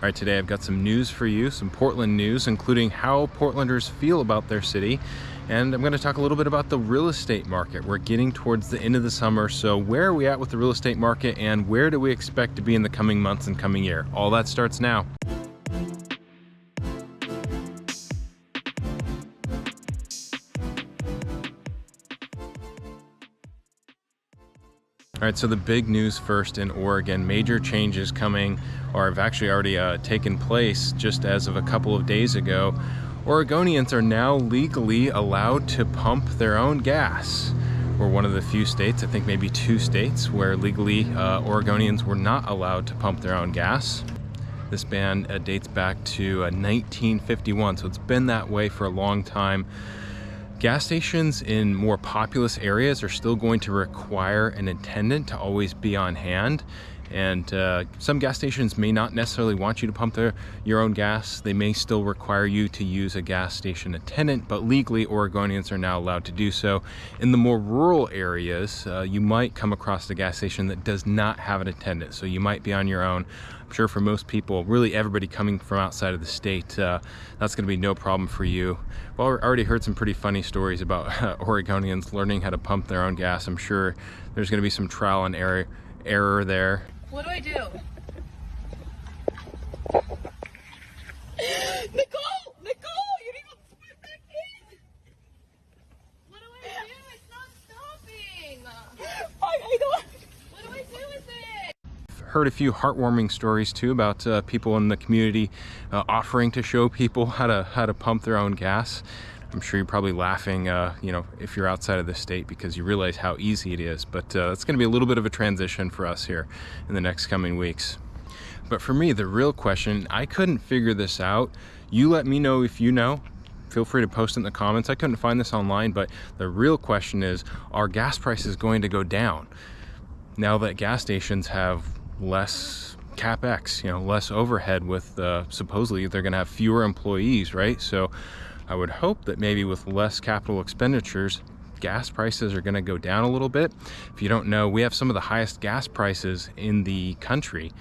right, today I've got some news for you, some Portland news, including how Portlanders feel about their city. And I'm going to talk a little bit about the real estate market. We're getting towards the end of the summer, so where are we at with the real estate market and where do we expect to be in the coming months and coming year? All that starts now. All right, so the big news first in Oregon, major changes coming, or have actually already taken place just as of a couple of days ago. Oregonians are now legally allowed to pump their own gas. We're one of the few states, I think maybe 2 states, where legally Oregonians were not allowed to pump their own gas. This ban dates back to 1951, so it's been that way for a long time. Gas stations in more populous areas are still going to require an attendant to always be on hand. And some gas stations may not necessarily want you to pump your own gas. They may still require you to use a gas station attendant, but legally Oregonians are now allowed to do so. In the more rural areas, you might come across a gas station that does not have an attendant, so you might be on your own. I'm sure for most people, really everybody coming from outside of the state, that's going to be no problem for you. Well, I already heard some pretty funny stories about Oregonians learning how to pump their own gas. I'm sure there's going to be some trial and error there. What do I do? Nicole! Nicole! You need to swim back in! What do I do? It's not stopping! I don't... What do I do with it? I've heard a few heartwarming stories too about people in the community offering to show people how to pump their own gas. I'm sure you're probably laughing, you know, if you're outside of the state because you realize how easy it is. But it's going to be a little bit of a transition for us here in the next coming weeks. But for me, the real question, I couldn't figure this out. You let me know if you know. Feel free to post it in the comments. I couldn't find this online, but the real question is, are gas prices going to go down now that gas stations have less CapEx, you know, less overhead with supposedly they're going to have fewer employees, right? So I would hope that maybe with less capital expenditures, gas prices are going to go down a little bit. If you don't know, we have some of the highest gas prices in the country.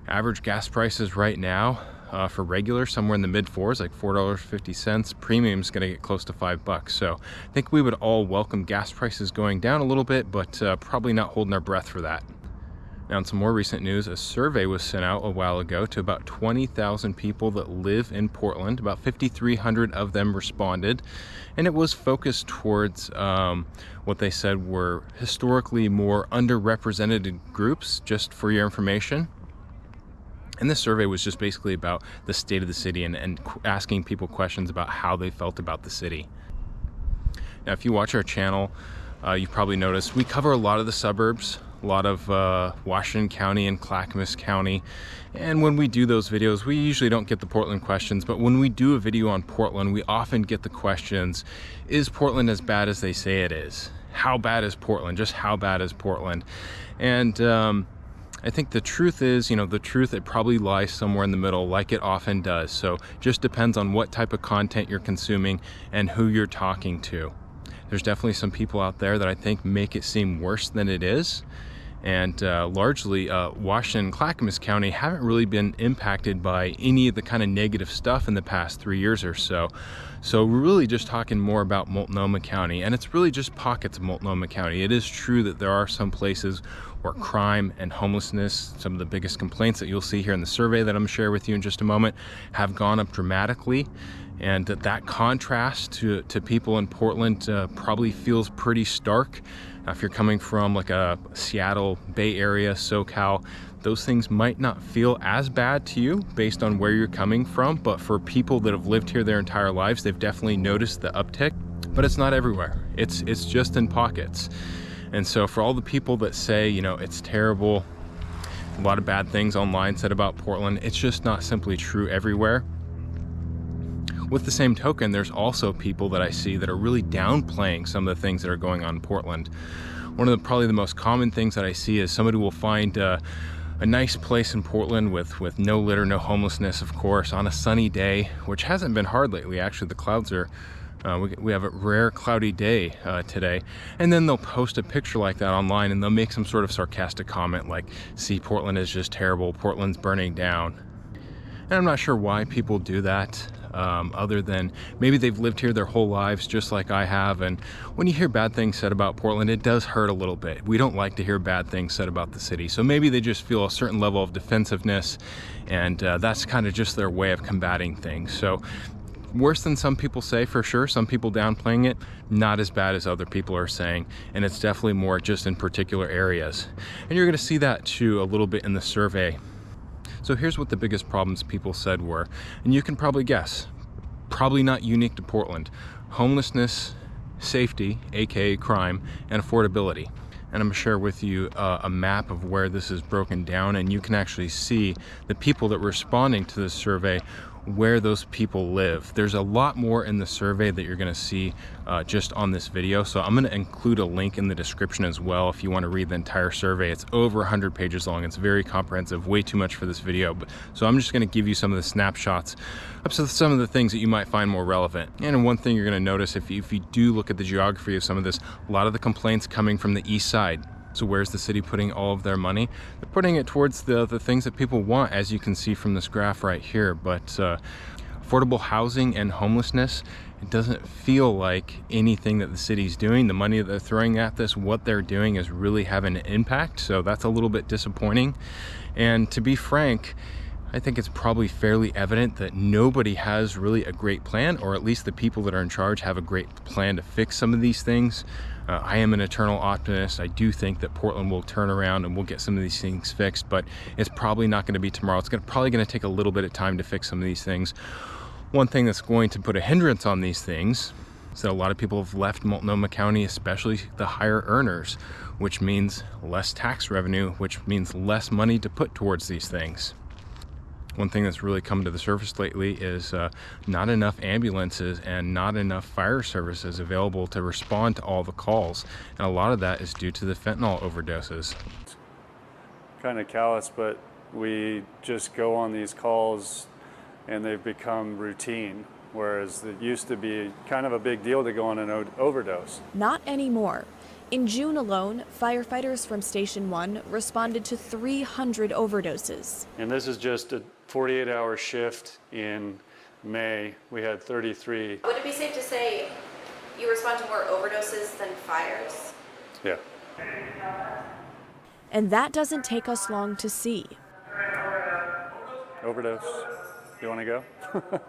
Average gas prices right now for regular, somewhere in the mid-4s, like $4.50. Premium is going to get close to $5. So I think we would all welcome gas prices going down a little bit, but probably not holding our breath for that. Now, in some more recent news, a survey was sent out a while ago to about 20,000 people that live in Portland. About 5,300 of them responded, and it was focused towards what they said were historically more underrepresented groups, just for your information. And this survey was just basically about the state of the city and asking people questions about how they felt about the city. Now, if you watch our channel, you probably noticed we cover a lot of the suburbs, a lot of Washington County and Clackamas County. And when we do those videos, we usually don't get the Portland questions, but when we do a video on Portland, we often get the questions, is Portland as bad as they say it is? How bad is Portland? Just how bad is Portland? And I think the truth is, you know, the truth, it probably lies somewhere in the middle, like it often does. So just depends on what type of content you're consuming and who you're talking to. There's definitely some people out there that I think make it seem worse than it is. And largely, Washington and Clackamas County haven't really been impacted by any of the kind of negative stuff in the past 3 years or so. So we're really just talking more about Multnomah County, and it's really just pockets of Multnomah County. It is true that there are some places where crime and homelessness, some of the biggest complaints that you'll see here in the survey that I'm going to share with you in just a moment, have gone up dramatically. And that contrast to people in Portland probably feels pretty stark. If you're coming from like a Seattle, Bay Area, SoCal, those things might not feel as bad to you based on where you're coming from. But for people that have lived here their entire lives, they've definitely noticed the uptick. But it's not everywhere. It's just in pockets. And so for all the people that say, you know, it's terrible, a lot of bad things online said about Portland, it's just not simply true everywhere. With the same token, there's also people that I see that are really downplaying some of the things that are going on in Portland. One of probably the most common things that I see is somebody will find a nice place in Portland with no litter, no homelessness, of course, on a sunny day, which hasn't been hard lately. Actually, the clouds are, we have a rare cloudy day today. And then they'll post a picture like that online and they'll make some sort of sarcastic comment like, see, Portland is just terrible, Portland's burning down. And I'm not sure why people do that, other than maybe they've lived here their whole lives just like I have. And when you hear bad things said about Portland, it does hurt a little bit. We don't like to hear bad things said about the city. So maybe they just feel a certain level of defensiveness, and that's kind of just their way of combating things. So worse than some people say, for sure. Some people downplaying it, not as bad as other people are saying, and it's definitely more just in particular areas. And you're going to see that too a little bit in the survey. So here's what the biggest problems people said were, and you can probably guess. Probably not unique to Portland. Homelessness, safety, aka crime, and affordability. And I'm going to share with you a map of where this is broken down, and you can actually see the people that were responding to this survey, where those people live. There's a lot more in the survey that you're going to see just on this video, so I'm going to include a link in the description as well if you want to read the entire survey. It's over 100 pages long. It's very comprehensive, way too much for this video, so I'm just going to give you some of the snapshots up to some of the things that you might find more relevant. And one thing you're going to notice if you do look at the geography of some of this, a lot of the complaints coming from the east side. So where's the city putting all of their money? They're putting it towards the things that people want, as you can see from this graph right here. But affordable housing and homelessness, it doesn't feel like anything that the city's doing. The money that they're throwing at this, what they're doing is really having an impact. So that's a little bit disappointing. And to be frank, I think it's probably fairly evident that nobody has really a great plan, or at least the people that are in charge have a great plan to fix some of these things. I am an eternal optimist. I do think that Portland will turn around and we'll get some of these things fixed, but it's probably not going to be tomorrow. It's probably going to take a little bit of time to fix some of these things. One thing that's going to put a hindrance on these things is that a lot of people have left Multnomah County, especially the higher earners, which means less tax revenue, which means less money to put towards these things. One thing that's really come to the surface lately is not enough ambulances and not enough fire services available to respond to all the calls. And a lot of that is due to the fentanyl overdoses. Kind of callous, but we just go on these calls and they've become routine, whereas it used to be kind of a big deal to go on an overdose. Not anymore. In June alone, firefighters from Station 1 responded to 300 overdoses. And this is just a 48-hour shift. In May, we had 33. Would it be safe to say you respond to more overdoses than fires? Yeah. And that doesn't take us long to see. Overdose. You want to go?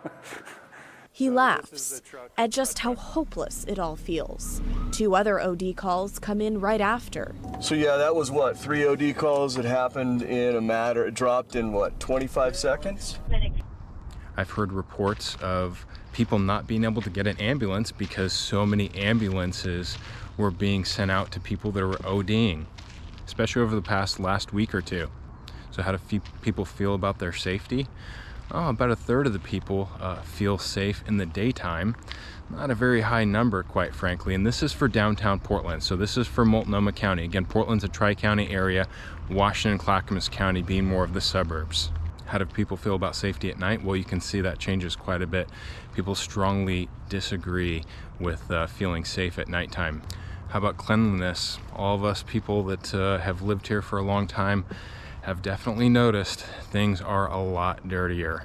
He laughs at just how hopeless it all feels. 2 other OD calls come in right after. So yeah, that was what, 3 OD calls that happened in a matter, it dropped in what, 25 seconds? I've heard reports of people not being able to get an ambulance because so many ambulances were being sent out to people that were ODing, especially over the last week or two. So how do people feel about their safety? Oh, about 1/3 of the people feel safe in the daytime. Not a very high number, quite frankly, and this is for downtown Portland. So this is for Multnomah County. Again, Portland's a tri-county area, Washington and Clackamas County being more of the suburbs. How do people feel about safety at night? Well, you can see that changes quite a bit. People strongly disagree with feeling safe at nighttime. How about cleanliness? All of us people that have lived here for a long time have definitely noticed things are a lot dirtier,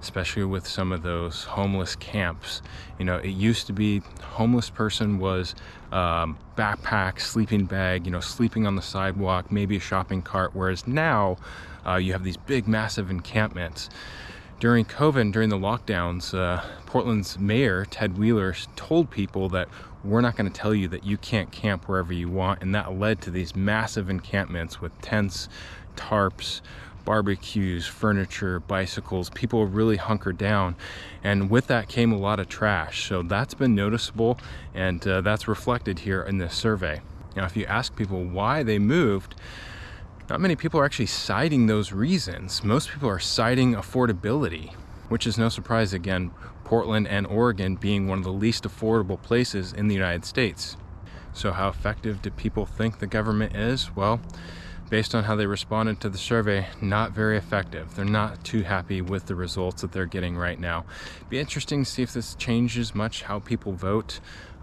especially with some of those homeless camps. You know, it used to be homeless person was backpack, sleeping bag, you know, sleeping on the sidewalk, maybe a shopping cart, whereas now you have these big, massive encampments. During COVID, during the lockdowns, Portland's mayor, Ted Wheeler, told people that we're not going to tell you that you can't camp wherever you want, and that led to these massive encampments with tents, tarps, barbecues, furniture, bicycles. People really hunkered down, and with that came a lot of trash. So that's been noticeable, and that's reflected here in this survey. Now, if you ask people why they moved, not many people are actually citing those reasons. Most people are citing affordability, which is no surprise. Again, Portland and Oregon being one of the least affordable places in the United States. So how effective do people think the government is? Well, based on how they responded to the survey, not very effective. They're not too happy with the results that they're getting right now. Be interesting to see if this changes much how people vote.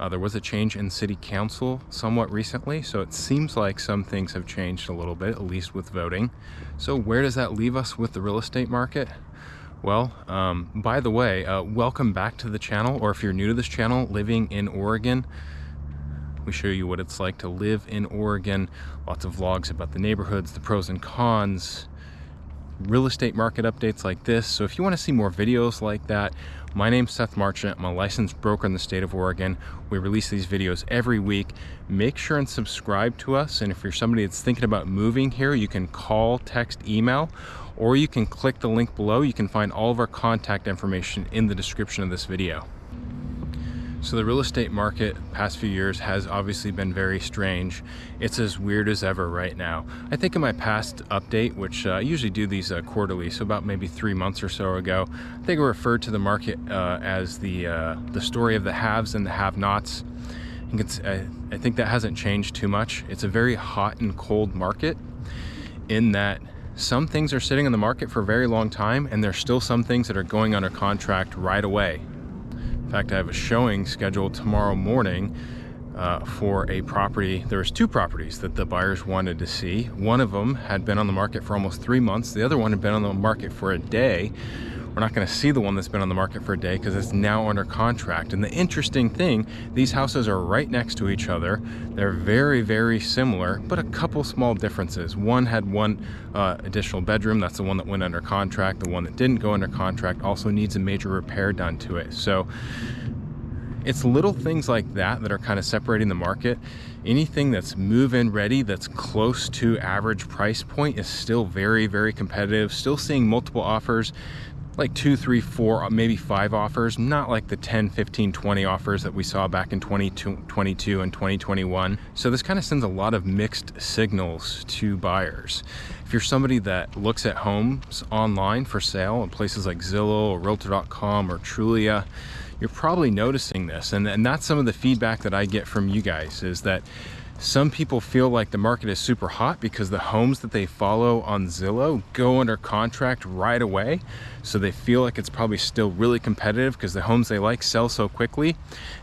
There was a change in city council somewhat recently, so it seems like some things have changed a little bit, at least with voting. So where does that leave us with the real estate market? Well, by the way, welcome back to the channel, or if you're new to this channel, living in Oregon. We show you what it's like to live in Oregon. Lots of vlogs about the neighborhoods, the pros and cons, real estate market updates like this. So if you want to see more videos like that, my name's Seth Marchant. I'm a licensed broker in the state of Oregon. We release these videos every week. Make sure and subscribe to us. And if you're somebody that's thinking about moving here, you can call, text, email, or you can click the link below. You can find all of our contact information in the description of this video. So the real estate market the past few years has obviously been very strange. It's as weird as ever right now. I think in my past update, which I usually do these quarterly, so about maybe 3 months or so ago, I think I referred to the market as the story of the haves and the have-nots. I think that hasn't changed too much. It's a very hot and cold market in that some things are sitting on the market for a very long time, and there's still some things that are going under contract right away. In fact, I have a showing scheduled tomorrow morning for a property. There was 2 properties that the buyers wanted to see. One of them had been on the market for almost 3 months. The other one had been on the market for a day. We're not going to see the one that's been on the market for a day because it's now under contract. And the interesting thing, these houses are right next to each other. They're very, very similar, but a couple small differences. One had one additional bedroom. That's the one that went under contract. The one that didn't go under contract also needs a major repair done to it. So it's little things like that that are kind of separating the market. Anything that's move-in ready, that's close to average price point, is still very, very competitive. Still seeing multiple offers, like 2, 3, 4, maybe 5 offers, not like the 10, 15, 20 offers that we saw back in 2022 and 2021. So this kind of sends a lot of mixed signals to buyers. If you're somebody that looks at homes online for sale at places like Zillow or Realtor.com or Trulia, you're probably noticing this. And that's some of the feedback that I get from you guys, is that some people feel like the market is super hot because the homes that they follow on Zillow go under contract right away. So they feel like it's probably still really competitive because the homes they like sell so quickly.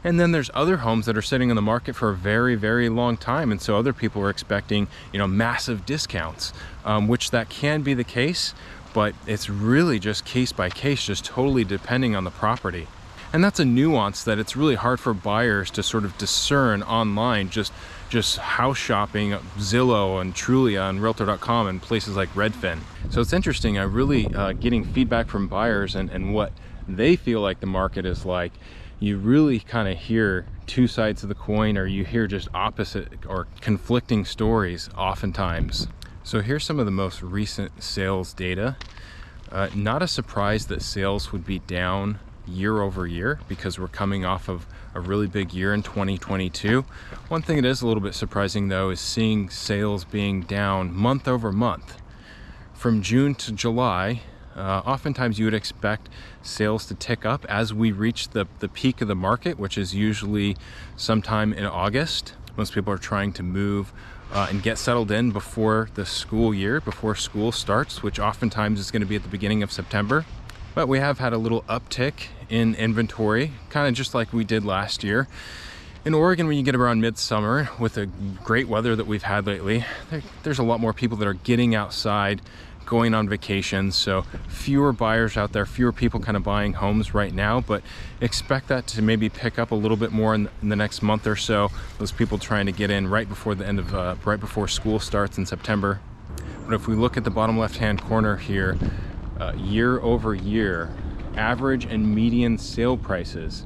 And then there's other homes that are sitting on the market for a very, very long time. And so other people are expecting, massive discounts, which that can be the case, but it's really just case by case, just totally depending on the property. And that's a nuance that it's really hard for buyers to sort of discern online, just house shopping, Zillow and Trulia and Realtor.com and places like Redfin. So it's interesting. I'm really getting feedback from buyers and what they feel like the market is like. You really kind of hear 2 sides of the coin, or you hear just opposite or conflicting stories oftentimes. So here's some of the most recent sales data. Not a surprise that sales would be down year over year because we're coming off of a really big year in 2022. One thing that is a little bit surprising though is seeing sales being down month over month. From June to July, oftentimes you would expect sales to tick up as we reach the peak of the market, which is usually sometime in August. Most people are trying to move and get settled in before the school year, before school starts, which oftentimes is going to be at the beginning of September. But we have had a little uptick in inventory, kind of just like we did last year. In Oregon, when you get around midsummer with the great weather that we've had lately, there's a lot more people that are getting outside, going on vacations. So fewer buyers out there, fewer people kind of buying homes right now, but expect that to maybe pick up a little bit more in the next month or so. Those people trying to get in right before the end of, right before school starts in September. But if we look at the bottom left-hand corner here, year over year, average and median sale prices.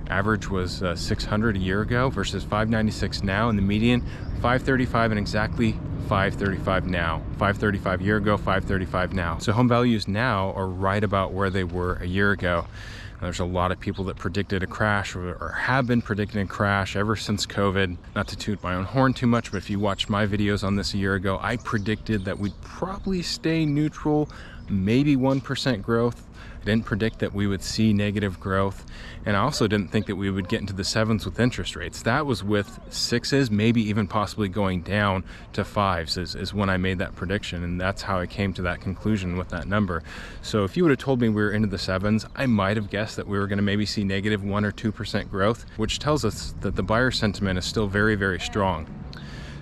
Average was $600 a year ago versus $596 now, and the median $535 and exactly $535 now. $535 a year ago, $535 now. So home values now are right about where they were a year ago. And there's a lot of people that predicted a crash or have been predicting a crash ever since COVID. Not to toot my own horn too much, but if you watched my videos on this a year ago, I predicted that we'd probably stay neutral, maybe 1% growth. I didn't predict that we would see negative growth, and I also didn't think that we would get into the 7s with interest rates. That was with 6s, maybe even possibly going down to 5s is when I made that prediction, and that's how I came to that conclusion with that number. So if you would have told me we were into the 7s, I might have guessed that we were going to maybe see negative 1 or 2% growth, which tells us that the buyer sentiment is still very, very strong.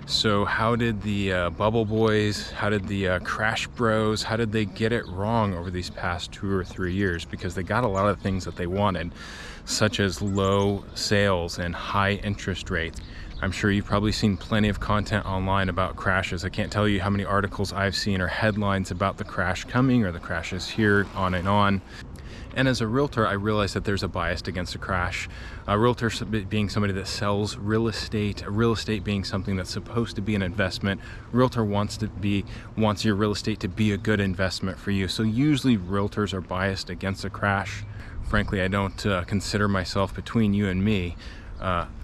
So how did the bubble boys, how did the crash bros, how did they get it wrong over these past 2 or 3 years? Because they got a lot of things that they wanted, such as low sales and high interest rates. I'm sure you've probably seen plenty of content online about crashes. I can't tell you how many articles I've seen or headlines about the crash coming or the crashes here, on and on. And as a realtor, I realize that there's a bias against a crash. A realtor being somebody that sells real estate being something that's supposed to be an investment. Realtor wants your real estate to be a good investment for you. So usually realtors are biased against a crash. Frankly, I don't consider myself between you and me.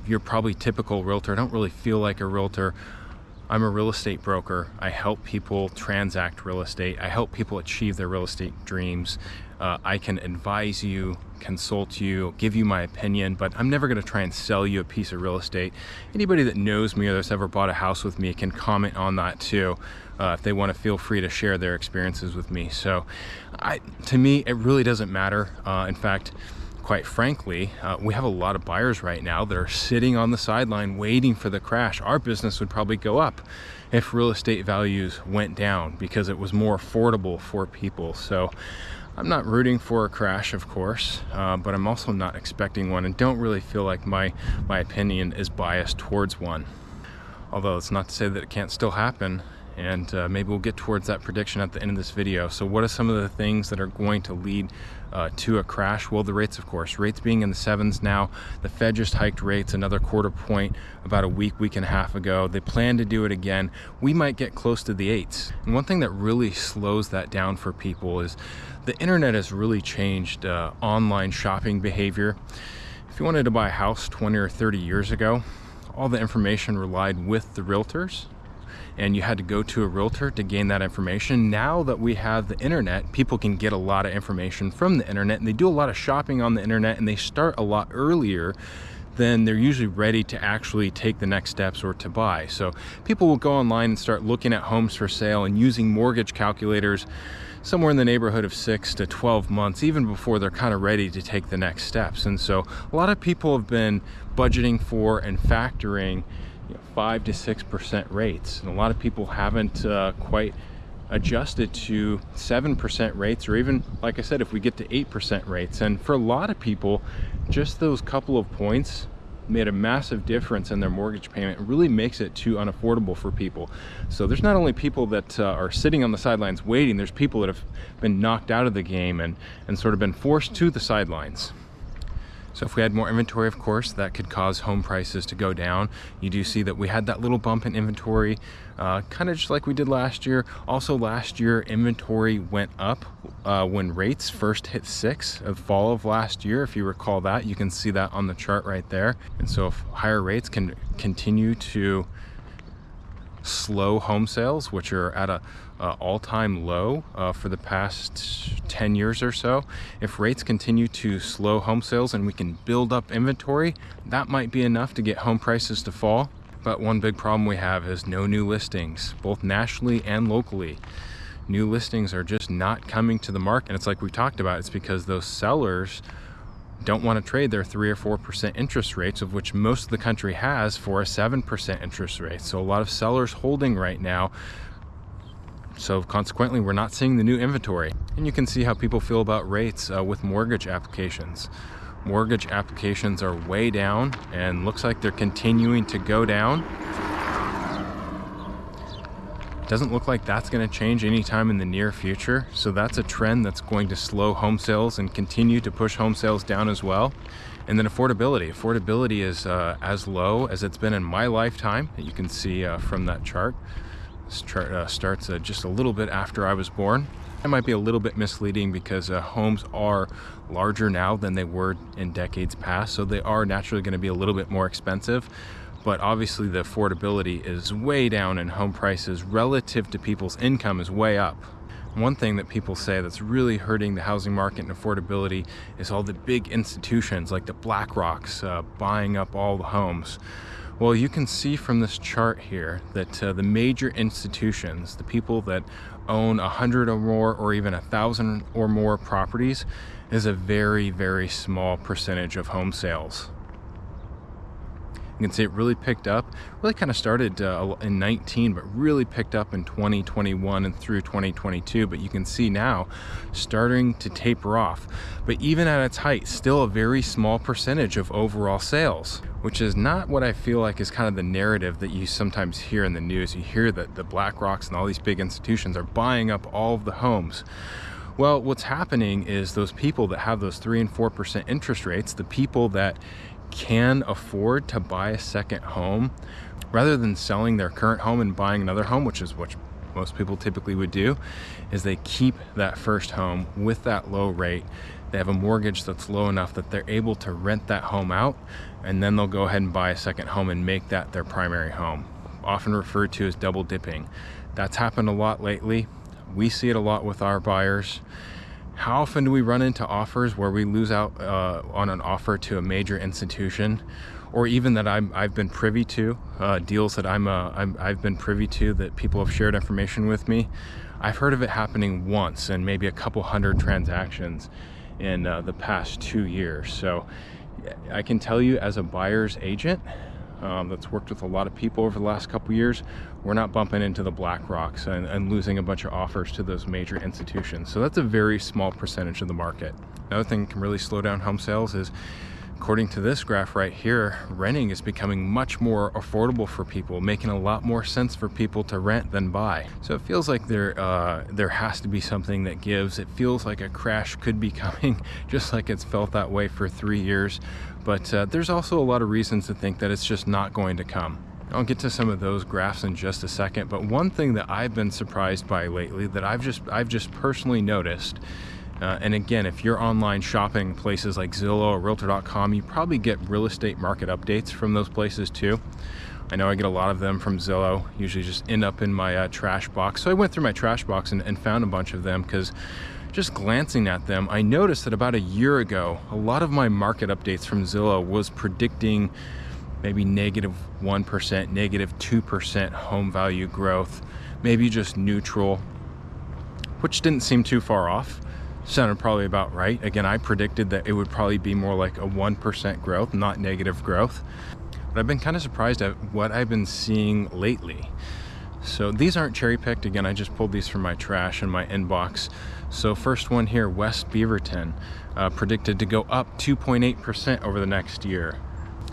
You're probably typical realtor. I don't really feel like a realtor. I'm a real estate broker. I help people transact real estate. I help people achieve their real estate dreams. I can advise you, consult you, give you my opinion, but I'm never going to try and sell you a piece of real estate. Anybody that knows me or that's ever bought a house with me can comment on that too. If they want to, feel free to share their experiences with me. So to me, it really doesn't matter. In fact, quite frankly, we have a lot of buyers right now that are sitting on the sideline waiting for the crash. Our business would probably go up if real estate values went down because it was more affordable for people. So I'm not rooting for a crash, of course, but I'm also not expecting one and don't really feel like my opinion is biased towards one. Although it's not to say that it can't still happen. And maybe we'll get towards that prediction at the end of this video. So what are some of the things that are going to lead to a crash? Well, the rates, of course. Rates being in the 7s now. The Fed just hiked rates another 1/4 point about a week and a half ago. They plan to do it again. We might get close to the 8s. And one thing that really slows that down for people is the internet has really changed online shopping behavior. If you wanted to buy a house 20 or 30 years ago, all the information relied with the realtors, and you had to go to a realtor to gain that information. Now that we have the internet, people can get a lot of information from the internet, and they do a lot of shopping on the internet, and they start a lot earlier than they're usually ready to actually take the next steps or to buy. So people will go online and start looking at homes for sale and using mortgage calculators somewhere in the neighborhood of 6 to 12 months, even before they're kind of ready to take the next steps. And so a lot of people have been budgeting for and factoring 5 to 6% rates, and a lot of people haven't quite adjusted to 7% rates, or even, like I said, if we get to 8% rates. And for a lot of people, just those couple of points made a massive difference in their mortgage payment. It really makes it too unaffordable for people. So there's not only people that are sitting on the sidelines waiting, there's people that have been knocked out of the game and sort of been forced to the sidelines. So if we had more inventory, of course, that could cause home prices to go down. You do see that we had that little bump in inventory, kind of just like we did last year. Also last year, inventory went up when rates first hit 6 of fall of last year. If you recall that, you can see that on the chart right there. And so if higher rates can continue to slow home sales, which are at a all-time low for the past 10 years or so. If rates continue to slow home sales and we can build up inventory, that might be enough to get home prices to fall. But one big problem we have is no new listings, both nationally and locally. New listings are just not coming to the market. And it's like we talked about, it's because those sellers don't want to trade their 3 or 4% interest rates, of which most of the country has, for a 7% interest rate. So a lot of sellers holding right now. So consequently, we're not seeing the new inventory. And you can see how people feel about rates with mortgage applications. Mortgage applications are way down and looks like they're continuing to go down. Doesn't look like that's going to change anytime in the near future. So that's a trend that's going to slow home sales and continue to push home sales down as well. And then affordability. Affordability is as low as it's been in my lifetime. You can see from that chart. This chart starts just a little bit after I was born. It might be a little bit misleading because homes are larger now than they were in decades past. So they are naturally going to be a little bit more expensive. But obviously the affordability is way down and home prices relative to people's income is way up. One thing that people say that's really hurting the housing market and affordability is all the big institutions like the BlackRocks buying up all the homes. Well, you can see from this chart here that the major institutions, the people that own 100 or more or even 1,000 or more properties, is a very, very small percentage of home sales. You can see it really picked up, really kind of started in 19, but really picked up in 2021 and through 2022. But you can see now starting to taper off. But even at its height, still a very small percentage of overall sales, which is not what I feel like is kind of the narrative that you sometimes hear in the news. You hear that the BlackRocks and all these big institutions are buying up all of the homes. Well, what's happening is those people that have those 3 and 4% interest rates, the people that can afford to buy a second home, rather than selling their current home and buying another home, which is what most people typically would do, is they keep that first home with that low rate. They have a mortgage that's low enough that they're able to rent that home out, and then they'll go ahead and buy a second home and make that their primary home, often referred to as double dipping. That's happened a lot lately. We see it a lot with our buyers. How often do we run into offers where we lose out on an offer to a major institution, or even that I've been privy to, deals that I've been privy to that people have shared information with me? I've heard of it happening once and maybe a couple hundred transactions in the past 2 years. So I can tell you, as a buyer's agent that's worked with a lot of people over the last couple years, we're not bumping into the BlackRocks and losing a bunch of offers to those major institutions. So that's a very small percentage of the market. Another thing that can really slow down home sales is, according to this graph right here, renting is becoming much more affordable for people, making a lot more sense for people to rent than buy. So it feels like there has to be something that gives. It feels like a crash could be coming, just like it's felt that way for 3 years. But there's also a lot of reasons to think that it's just not going to come. I'll get to some of those graphs in just a second, but one thing that I've been surprised by lately that I've just personally noticed, and again, if you're online shopping places like Zillow or Realtor.com, you probably get real estate market updates from those places too. I know I get a lot of them from Zillow, usually just end up in my trash box. So I went through my trash box and found a bunch of them, because just glancing at them, I noticed that about a year ago, a lot of my market updates from Zillow was predicting maybe -1%, -2% home value growth, maybe just neutral, which didn't seem too far off. Sounded probably about right. Again, I predicted that it would probably be more like a 1% growth, not negative growth. But I've been kind of surprised at what I've been seeing lately. So these aren't cherry picked. Again, I just pulled these from my trash in my inbox. So first one here, West Beaverton, predicted to go up 2.8% over the next year.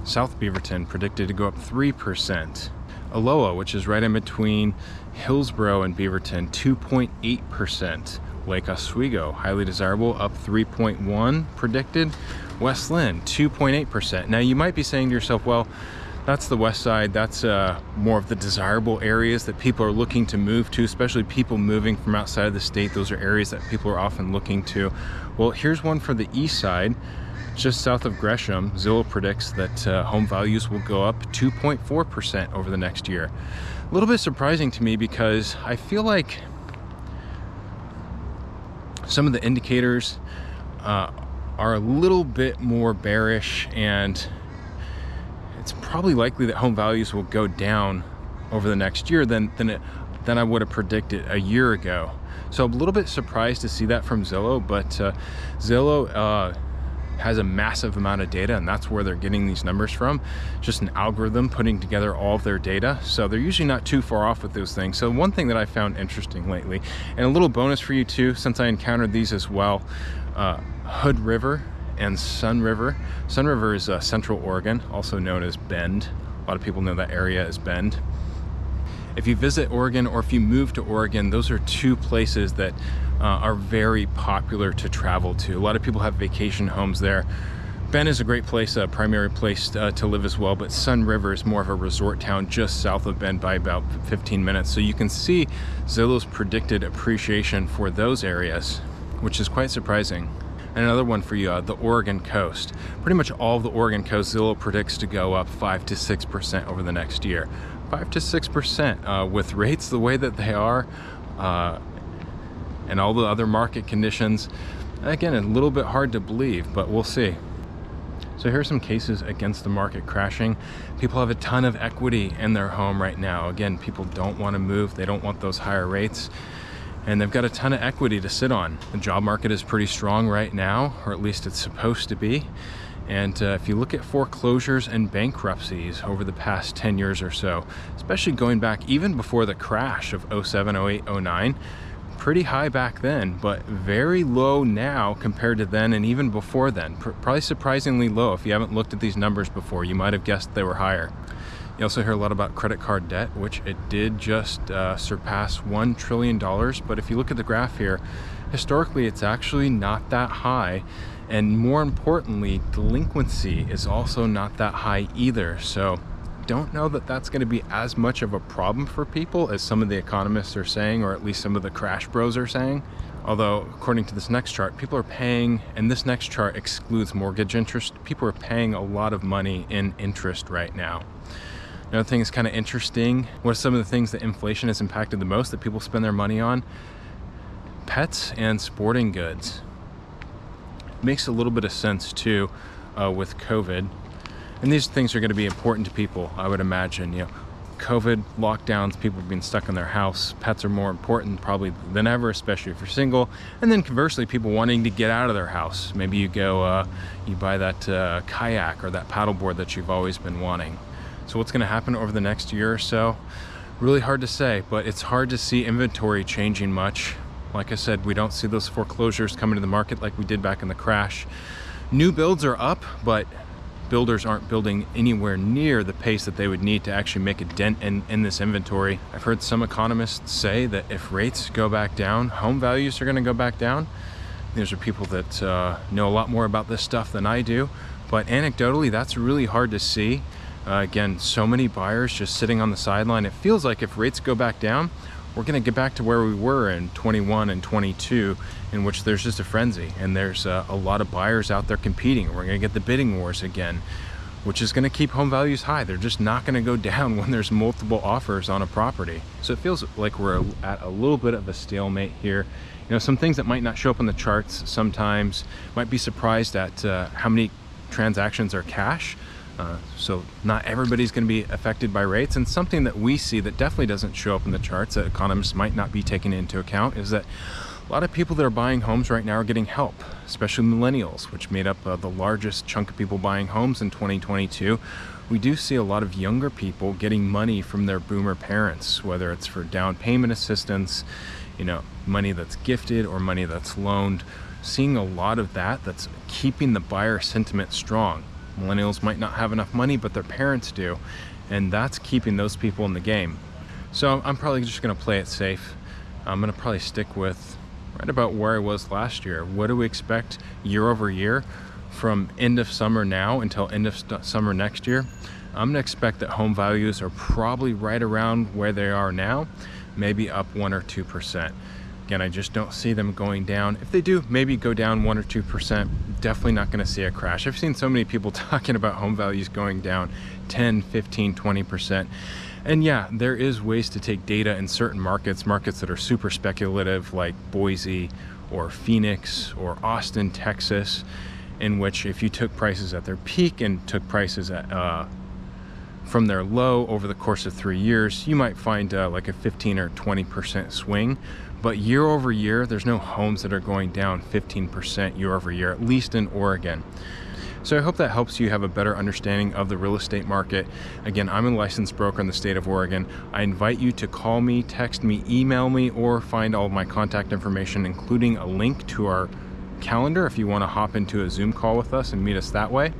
South Beaverton predicted to go up 3%. Aloha, which is right in between Hillsborough and Beaverton, 2.8%. Lake Oswego, highly desirable, up 3.1 predicted. West Lynn, 2.8%. Now you might be saying to yourself, well, that's the west side. That's more of the desirable areas that people are looking to move to, especially people moving from outside of the state. Those are areas that people are often looking to. Well, here's one for the east side, just south of Gresham. Zillow predicts that home values will go up 2.4% over the next year. A little bit surprising to me, because I feel like some of the indicators are a little bit more bearish, and it's probably likely that home values will go down over the next year than I would have predicted a year ago. So I'm a little bit surprised to see that from Zillow, but Zillow has a massive amount of data, and that's where they're getting these numbers from. Just an algorithm putting together all of their data. So they're usually not too far off with those things. So one thing that I found interesting lately, and a little bonus for you too, since I encountered these as well, Hood River and Sun River. Sun River is Central Oregon, also known as Bend. A lot of people know that area as Bend. If you visit Oregon, or if you move to Oregon, those are two places that are very popular to travel to. A lot of people have vacation homes there. Bend is a great place, a primary place to live as well, but Sun River is more of a resort town just south of Bend by about 15 minutes. So you can see Zillow's predicted appreciation for those areas, which is quite surprising. And another one for you, the Oregon coast. Pretty much all of the Oregon coast, Zillow predicts to go up 5 to 6% over the next year. 5 to 6% with rates the way that they are, and all the other market conditions. Again, a little bit hard to believe, but we'll see. So here's some cases against the market crashing. People have a ton of equity in their home right now. Again, people don't want to move. They don't want those higher rates, and they've got a ton of equity to sit on. The job market is pretty strong right now, or at least it's supposed to be. And if you look at foreclosures and bankruptcies over the past 10 years or so, especially going back even before the crash of 07, 08, 09, pretty high back then, but very low now compared to then and even before then. Probably surprisingly low. If you haven't looked at these numbers before, you might have guessed they were higher. You also hear a lot about credit card debt, which it did just surpass $1 trillion. But if you look at the graph here, historically, it's actually not that high. And more importantly, delinquency is also not that high either. So don't know that that's going to be as much of a problem for people as some of the economists are saying, or at least some of the crash bros are saying. Although, according to this next chart, people are paying, and this next chart excludes mortgage interest, people are paying a lot of money in interest right now. Another thing is kind of interesting. What are some of the things that inflation has impacted the most that people spend their money on? Pets and sporting goods. Makes a little bit of sense too with COVID. And these things are going to be important to people, I would imagine. You know, COVID, lockdowns, people have been stuck in their house. Pets are more important probably than ever, especially if you're single. And then conversely, people wanting to get out of their house. Maybe you go, you buy that kayak or that paddleboard that you've always been wanting. So what's going to happen over the next year or so? Really hard to say, but it's hard to see inventory changing much. Like I said, we don't see those foreclosures coming to the market like we did back in the crash. New builds are up, but builders aren't building anywhere near the pace that they would need to actually make a dent in this inventory. I've heard some economists say that if rates go back down, home values are going to go back down. These are people that know a lot more about this stuff than I do, but anecdotally, that's really hard to see. Again, so many buyers just sitting on the sideline. It feels like if rates go back down, we're going to get back to where we were in 21 and 22, in which there's just a frenzy and there's a lot of buyers out there competing. We're going to get the bidding wars again, which is going to keep home values high. They're just not going to go down when there's multiple offers on a property. So it feels like we're at a little bit of a stalemate here. You know, some things that might not show up in the charts sometimes, might be surprised at how many transactions are cash. So not everybody's going to be affected by rates. And something that we see that definitely doesn't show up in the charts that economists might not be taking into account is that a lot of people that are buying homes right now are getting help, especially millennials, which made up the largest chunk of people buying homes in 2022. We do see a lot of younger people getting money from their boomer parents, whether it's for down payment assistance, you know, money that's gifted or money that's loaned. Seeing a lot of that's keeping the buyer sentiment strong. Millennials might not have enough money, but their parents do, and that's keeping those people in the game. So I'm probably just going to play it safe. I'm going to probably stick with right about where I was last year. What do we expect year over year from end of summer now until end of summer next year? I'm going to expect that home values are probably right around where they are now, maybe up 1 or 2%. Again, I just don't see them going down. If they do, maybe go down 1 or 2%. Definitely not going to see a crash. I've seen so many people talking about home values going down 10, 15, 20%. And yeah, there is ways to take data in certain markets that are super speculative, like Boise or Phoenix or Austin, Texas, in which if you took prices at their peak and took prices at from their low over the course of 3 years, you might find like a 15 or 20% swing. But year over year, there's no homes that are going down 15% year over year, at least in Oregon. So I hope that helps you have a better understanding of the real estate market. Again, I'm a licensed broker in the state of Oregon. I invite you to call me, text me, email me, or find all of my contact information, including a link to our calendar if you want to hop into a Zoom call with us and meet us that way.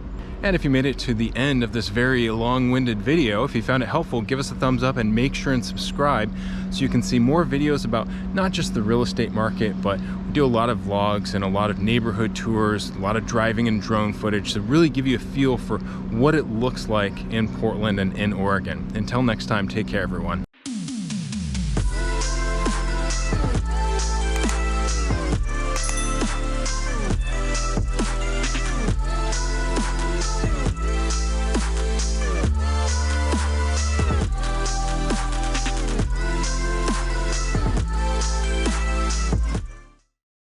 And if you made it to the end of this very long-winded video, if you found it helpful, give us a thumbs up and make sure and subscribe so you can see more videos about not just the real estate market, but we do a lot of vlogs and a lot of neighborhood tours, a lot of driving and drone footage to really give you a feel for what it looks like in Portland and in Oregon. Until next time, take care, everyone.